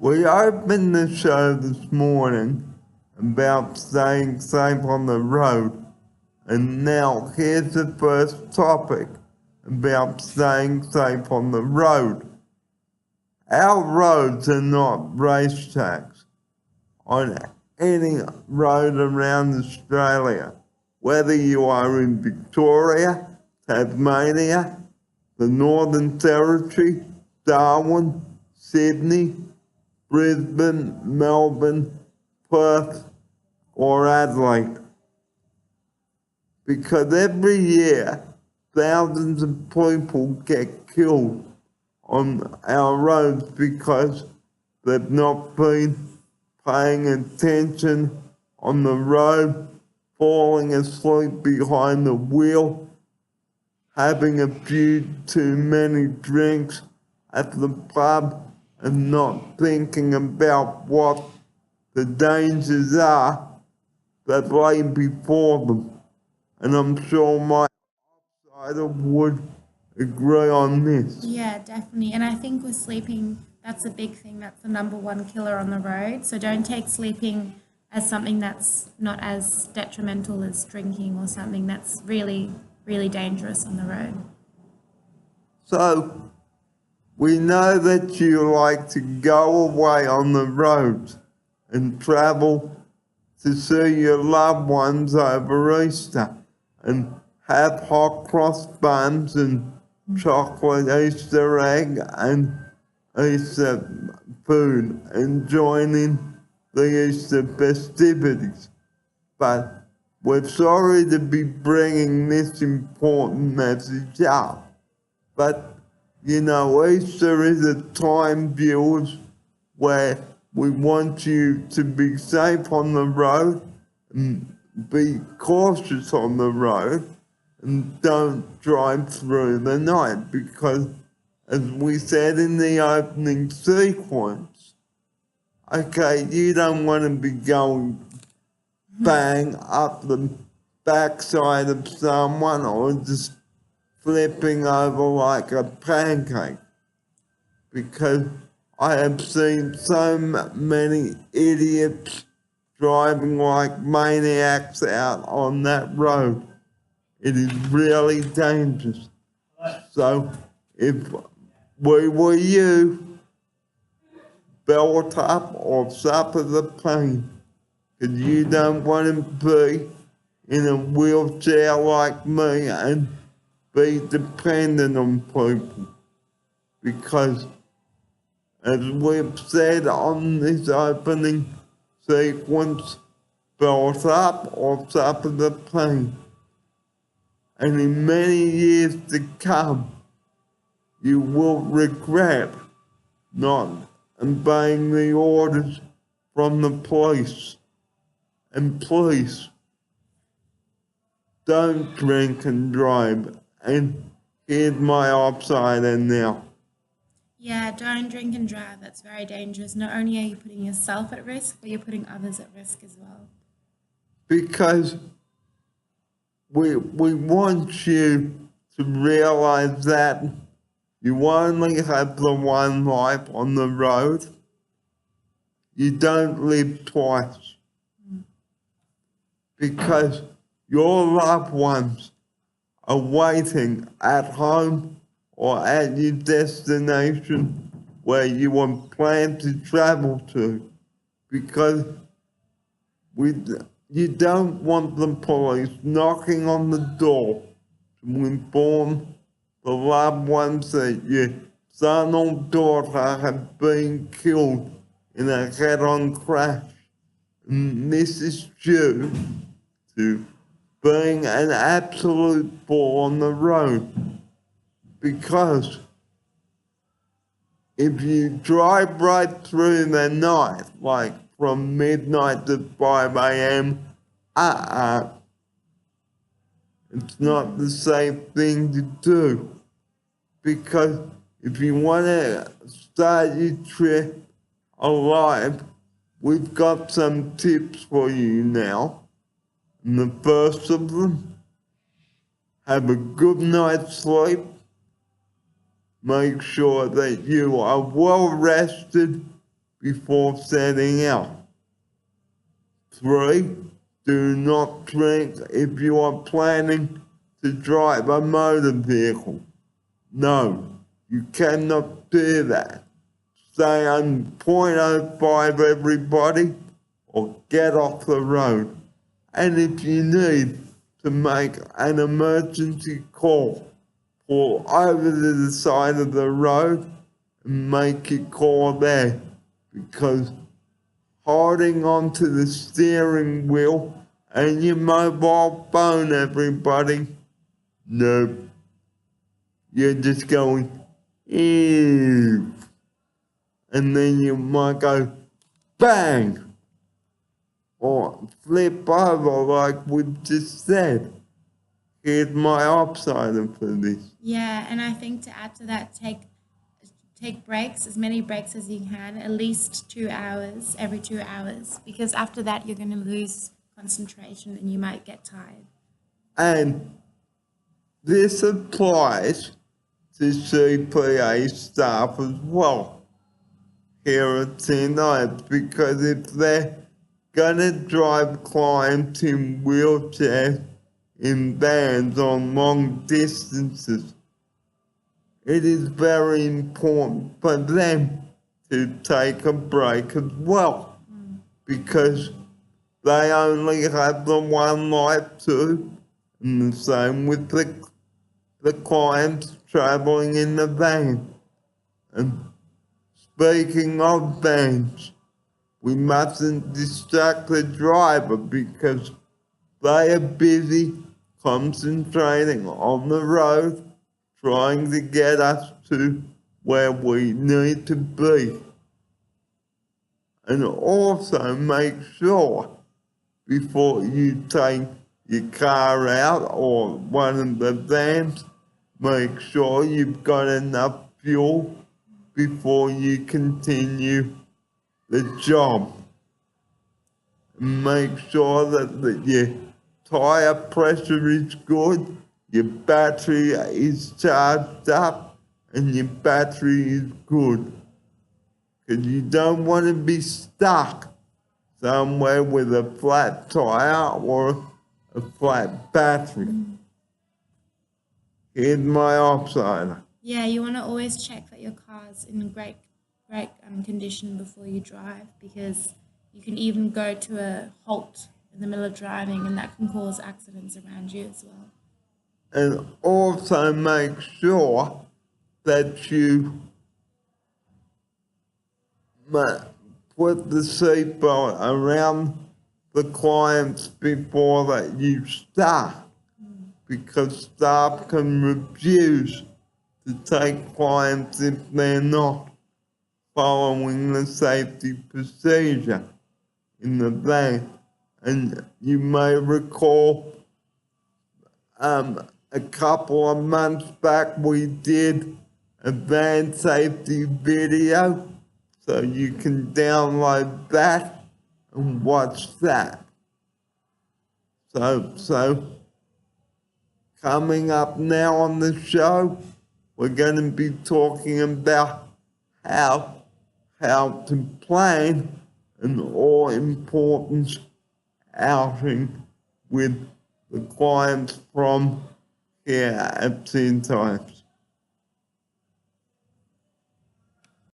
We opened the show this morning about staying safe on the road, and now here's the first topic about staying safe on the road. Our roads are not racetracks. On any road around Australia, whether you are in Victoria, Tasmania, the Northern Territory, Darwin, Sydney, Brisbane, Melbourne, Perth, or Adelaide. Because every year, thousands of people get killed on our roads because they've not been paying attention on the road, falling asleep behind the wheel, having a few too many drinks at the pub, and not thinking about what the dangers are that lay before them. And I'm sure my outsider would agree on this. Yeah, definitely. And I think with sleeping, that's a big thing. That's the number one killer on the road. So don't take sleeping as something that's not as detrimental as drinking or something that's really, really dangerous on the road. So, we know that you like to go away on the road and travel to see your loved ones over Easter and have hot cross buns and chocolate Easter egg and Easter food and join in the Easter festivities. But we're sorry to be bringing this important message up. But you know, Easter is a time, viewers, where we want you to be safe on the road and be cautious on the road and don't drive through the night because, as we said in the opening sequence, okay, you don't want to be going bang up the backside of someone or just flipping over like a pancake, because I have seen so many idiots driving like maniacs out on that road. It is really dangerous. So if we were you, belt up or suffer the pain, because you don't want to be in a wheelchair like me and be dependent on people, because as we've said on this opening sequence, belt up or suffer the pain. And in many years to come, you will regret not obeying the orders from the police. And please, don't drink and drive. And here's my outsider now. Yeah, don't drink and drive. That's very dangerous. Not only are you putting yourself at risk, but you're putting others at risk as well. Because we want you to realize that you only have the one life on the road. You don't live twice. Because your loved ones are waiting at home or at your destination where you want planned to travel to, because you don't want the police knocking on the door to inform the loved ones that your son or daughter have been killed in a head-on crash. And this is due to being an absolute fool on the road. Because if you drive right through the night, like from midnight to 5 a.m., it's not the safe thing to do. Because if you want to start your trip alive, we've got some tips for you now. And the first of them, have a good night's sleep. Make sure that you are well rested before setting out. 3. Do not drink if you are planning to drive a motor vehicle. No, you cannot do that. Stay on .05 everybody, or get off the road. And if you need to make an emergency call, pull over to the side of the road and make your call there, because holding onto the steering wheel and your mobile phone, everybody, nope. You're just going, ew. And then you might go, bang, or flip over like we just said. Here's my upsider for this. Yeah, and I think to add to that, take breaks, as many breaks as you can, at least 2 hours, every 2 hours, because after that you're going to lose concentration and you might get tired. And this applies to CPA staff as well here at T9, because if they're gonna drive clients in wheelchairs in vans on long distances, it is very important for them to take a break as well, because they only have the one life too, and the same with the clients traveling in the van. And speaking of vans, we mustn't distract the driver, because they are busy concentrating on the road, trying to get us to where we need to be. And also make sure, before you take your car out or one of the vans, make sure you've got enough fuel before you continue the job. Make sure that your tire pressure is good, your battery is charged up, and your battery is good. Because you don't want to be stuck somewhere with a flat tire or a flat battery. Here's my upsider. Yeah, you want to always check that your car's in great condition before you drive, because you can even go to a halt in the middle of driving and that can cause accidents around you as well. And also make sure that you put the seatbelt around the clients before that you start, because staff can refuse to take clients if they're not following the safety procedure in the van. And you may recall a couple of months back we did a van safety video, so you can download that and watch that. So coming up now on the show, we're going to be talking about how to plan an all-important outing with the clients from here at Teen Times.